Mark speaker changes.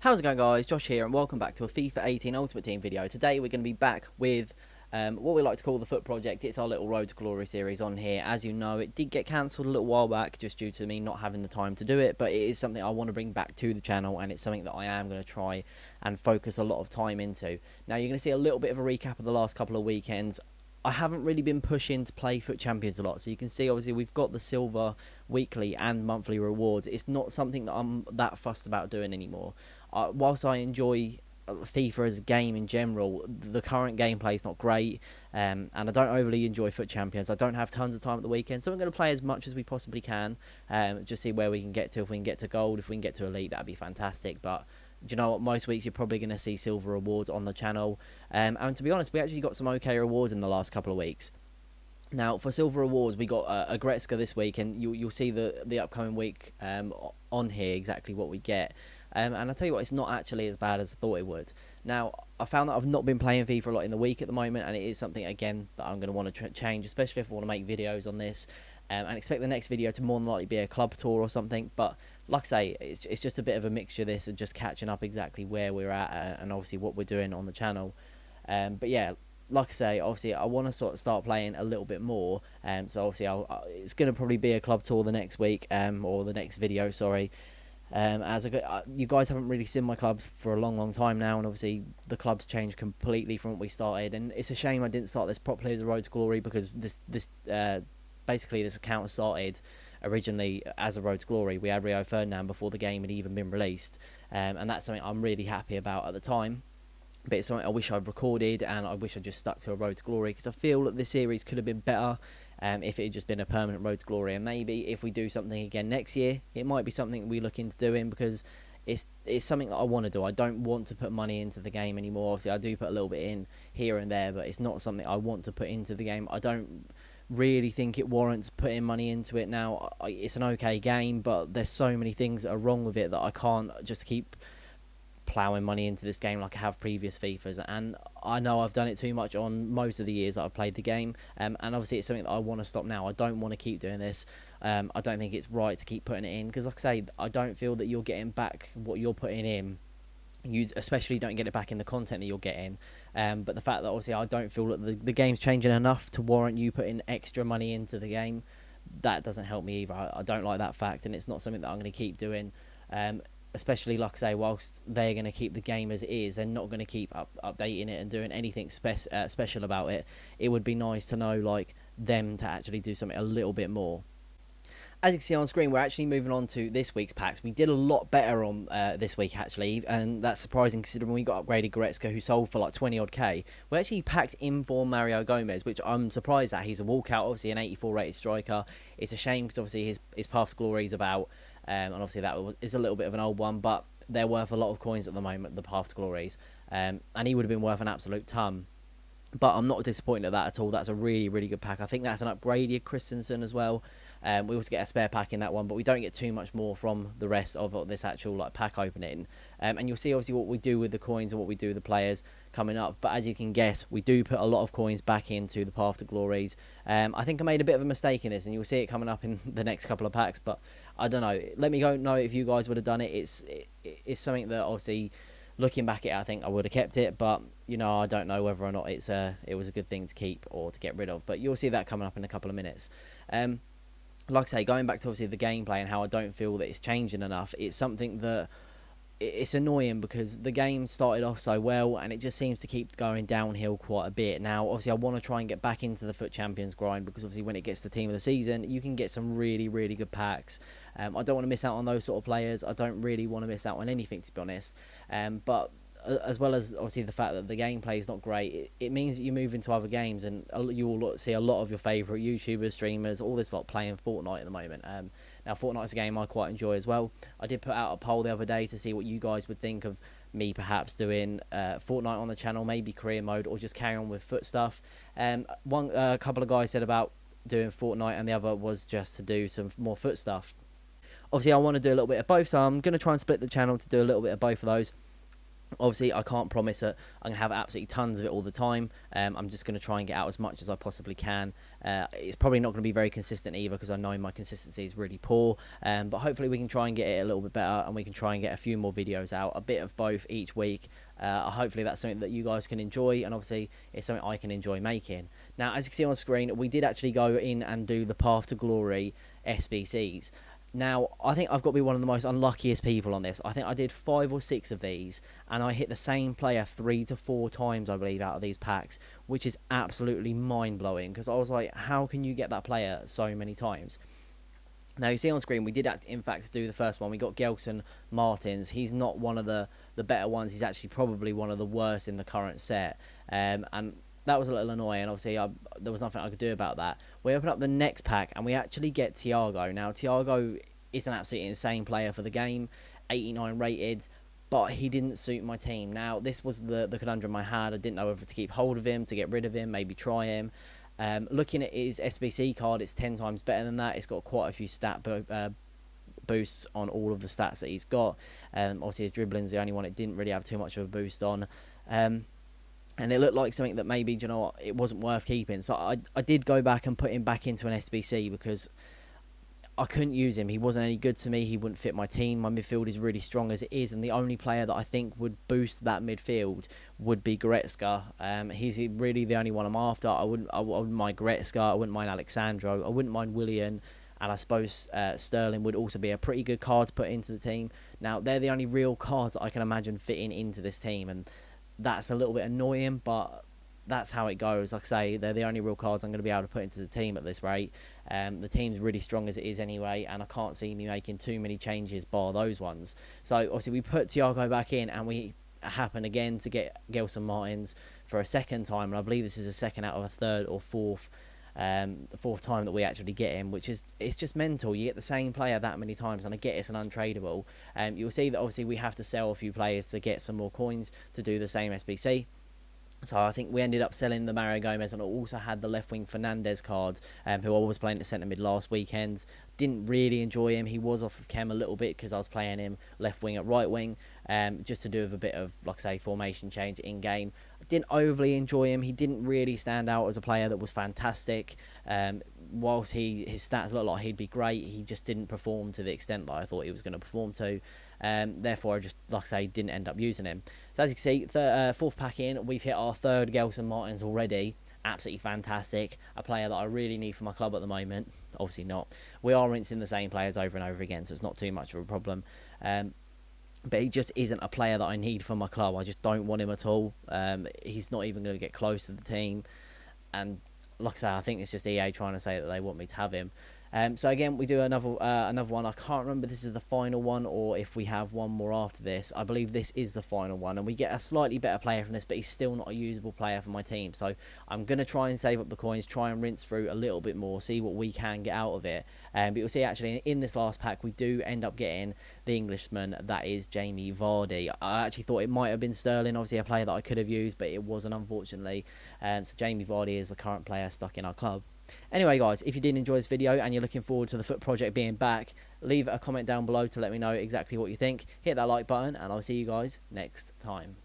Speaker 1: How's it going, guys? Josh here, and welcome back to a FIFA 18 Ultimate Team video. Today we're going to be back with what we like to call the Foot Project. It's our little Road to Glory series on here. As you know, it did get cancelled a little while back just due to me not having the time to do it, but it is something I want to bring back to the channel, and it's something that I am going to try and focus a lot of time into. Now, you're going to see a little bit of a recap of the last couple of weekends. I haven't really been pushing to play Foot Champions a lot, so you can see obviously we've got the silver weekly and monthly rewards. It's not something that I'm that fussed about doing anymore. Whilst I enjoy FIFA as a game in general, the current gameplay is not great, and I don't overly enjoy Foot Champions. I don't have tons of time at the weekend, so I'm going to play as much as we possibly can, just see where we can get to. If we can get to gold, if we can get to elite, that'd be fantastic. But do you know what? Most weeks you're probably going to see silver rewards on the channel, and to be honest, we actually got some okay rewards in the last couple of weeks. Now, for silver rewards, we got a Gretzka this week, and you'll see the upcoming week on here exactly what we get. And I'll tell you what, it's not actually as bad as I thought it would. Now, I found that I've not been playing FIFA a lot in the week at the moment, and it is something, again, that I'm going to want to change, especially if I want to make videos on this. And expect the next video to more than likely be a club tour or something. But like I say, it's just a bit of a mixture, this, and just catching up exactly where we're at and obviously what we're doing on the channel. But yeah, like I say, obviously I want to sort of start playing a little bit more. So obviously it's going to probably be a club tour the next week, or the next video, sorry. You guys haven't really seen my clubs for a long time now, and obviously the club's changed completely from what we started, and it's a shame I didn't start this properly as a Road to Glory, because basically this account started originally as a Road to Glory. We had Rio Ferdinand before the game had even been released, and that's something I'm really happy about at the time. But it's something I wish I'd recorded, and I wish I just stuck to a Road to Glory, because I feel that this series could have been better if it had just been a permanent Road to Glory. And maybe if we do something again next year, it might be something we look into doing, because it's something that I want to do. I don't want to put money into the game anymore. Obviously, I do put a little bit in here and there, but it's not something I want to put into the game. I don't really think it warrants putting money into it now. It's an okay game, but there's so many things that are wrong with it that I can't just keep ploughing money into this game like I have previous FIFAs, and I know I've done it too much on most of the years that I've played the game, and obviously it's something that I want to stop now. I don't want to keep doing this. I don't think it's right to keep putting it in, because like I say, I don't feel that you're getting back what you're putting in. You especially don't get it back in the content that you're getting, but the fact that obviously I don't feel that the game's changing enough to warrant you putting extra money into the game, that doesn't help me either. I don't like that fact, and it's not something that I'm going to keep doing. Especially, like I say, whilst they're going to keep the game as it is, they're not going to keep updating it and doing anything special about it. It would be nice to know, like, them to actually do something a little bit more. As you can see on screen, we're actually moving on to this week's packs. We did a lot better on this week, actually, and that's surprising considering we got upgraded Goretzka, who sold for like 20 odd K. We actually packed in for Mario Gomez, which I'm surprised at. He's a walkout, obviously an 84 rated striker. It's a shame because obviously his path to glory is about, and obviously that is a little bit of an old one, but they're worth a lot of coins at the moment, the path to glories, and he would have been worth an absolute ton. But I'm not disappointed at that at all. That's a really, really good pack. I think that's an upgraded Christensen as well. We also get a spare pack in that one, but we don't get too much more from the rest of this actual like pack opening. And you'll see obviously what we do with the coins and what we do with the players coming up. But as you can guess, we do put a lot of coins back into the path to glories. I think I made a bit of a mistake in this, and you'll see it coming up in the next couple of packs. But I don't know. Let me know if you guys would have done it. It's something that obviously, looking back at it, I think I would have kept it, but you know, I don't know whether or not it was a good thing to keep or to get rid of. But you'll see that coming up in a couple of minutes. Like I say, going back to obviously the gameplay and how I don't feel that it's changing enough, it's something that it's annoying, because the game started off so well and it just seems to keep going downhill quite a bit. Now, obviously, I want to try and get back into the Foot Champions grind, because obviously when it gets to Team of the Season, you can get some really, really good packs. I don't want to miss out on those sort of players. I don't really want to miss out on anything, to be honest. But as well as obviously the fact that the gameplay is not great, it means that you move into other games, and you will see a lot of your favourite YouTubers, streamers, all this lot playing Fortnite at the moment. Now, Fortnite's a game I quite enjoy as well. I did put out a poll the other day to see what you guys would think of me perhaps doing Fortnite on the channel, maybe career mode, or just carry on with foot stuff. A couple of guys said about doing Fortnite, and the other was just to do some more foot stuff. Obviously, I want to do a little bit of both, so I'm going to try and split the channel to do a little bit of both of those. Obviously, I can't promise that I'm going to have absolutely tons of it all the time. I'm just going to try and get out as much as I possibly can. It's probably not going to be very consistent either, because I know my consistency is really poor. But hopefully we can try and get it a little bit better, and we can try and get a few more videos out, a bit of both each week. Hopefully that's something that you guys can enjoy, and obviously it's something I can enjoy making. Now, as you can see on screen, we did actually go in and do the Path to Glory SBCs. Now, I think I've got to be one of the most unluckiest people on this. I think I did 5 or 6 of these, and I hit the same player 3 to 4 times, I believe, out of these packs, which is absolutely mind-blowing, because I was like, how can you get that player so many times? Now, you see on screen, we did, in fact, do the first one. We got Gelson Martins. He's not one of the better ones. He's actually probably one of the worst in the current set. And that was a little annoying. Obviously, there was nothing I could do about that. We open up the next pack, and we actually get Thiago. Now, Thiago is an absolutely insane player for the game, 89 rated, but he didn't suit my team. Now, this was the conundrum I had. I didn't know whether to keep hold of him, to get rid of him, maybe try him. Looking at his SBC card, it's 10 times better than that. It's got quite a few boosts on all of the stats that he's got. Obviously, his dribbling's the only one it didn't really have too much of a boost on. And it looked like something that maybe, you know what, it wasn't worth keeping. So I did go back and put him back into an SBC, because I couldn't use him. He wasn't any good to me. He wouldn't fit my team. My midfield is really strong as it is, and the only player that I think would boost that midfield would be Goretzka. He's really the only one I'm after. I wouldn't mind Goretzka. I wouldn't mind Alexandro. I wouldn't mind Willian. And I suppose Sterling would also be a pretty good card to put into the team. Now, they're the only real cards that I can imagine fitting into this team, and that's a little bit annoying, but that's how it goes. Like I say, they're the only real cards I'm going to be able to put into the team at this rate. The team's really strong as it is anyway, and I can't see me making too many changes bar those ones. So obviously we put Thiago back in, and we happen again to get Gelson Martins for a second time, and I believe this is a second out of a third or fourth time that we actually get him, which is, it's just mental. You get the same player that many times, and I get it's an untradeable. You'll see that obviously we have to sell a few players to get some more coins to do the same SBC. So I think we ended up selling the Mario Gomez, and I also had the left wing Fernandez card, who I was playing at centre mid last weekend. Didn't really enjoy him. He was off of Chem a little bit, because I was playing him left wing at right wing, just to do with a bit of, like I say, formation change in game. Didn't overly enjoy him. He didn't really stand out as a player that was fantastic. Whilst his stats looked like he'd be great, he just didn't perform to the extent that I thought he was going to perform to. Therefore, I just, like I say, didn't end up using him. So as you can see, fourth pack in, we've hit our third Gelson Martins already. Absolutely fantastic. A player that I really need for my club at the moment. Obviously not. We are rinsing the same players over and over again, so it's not too much of a problem. But he just isn't a player that I need for my club. I just don't want him at all. He's not even going to get close to the team. And like I say, I think it's just EA trying to say that they want me to have him. So again, we do another one. I can't remember if this is the final one or if we have one more after this. I believe this is the final one, and we get a slightly better player from this, but he's still not a usable player for my team. So I'm going to try and save up the coins, try and rinse through a little bit more, see what we can get out of it. But you'll see actually in this last pack, we do end up getting the Englishman, that is Jamie Vardy. I actually thought it might have been Sterling, obviously a player that I could have used, but it wasn't, unfortunately. So Jamie Vardy is the current player stuck in our club. Anyway guys, if you did enjoy this video and you're looking forward to the FUT project being back, leave a comment down below to let me know exactly what you think. Hit that like button, and I'll see you guys next time.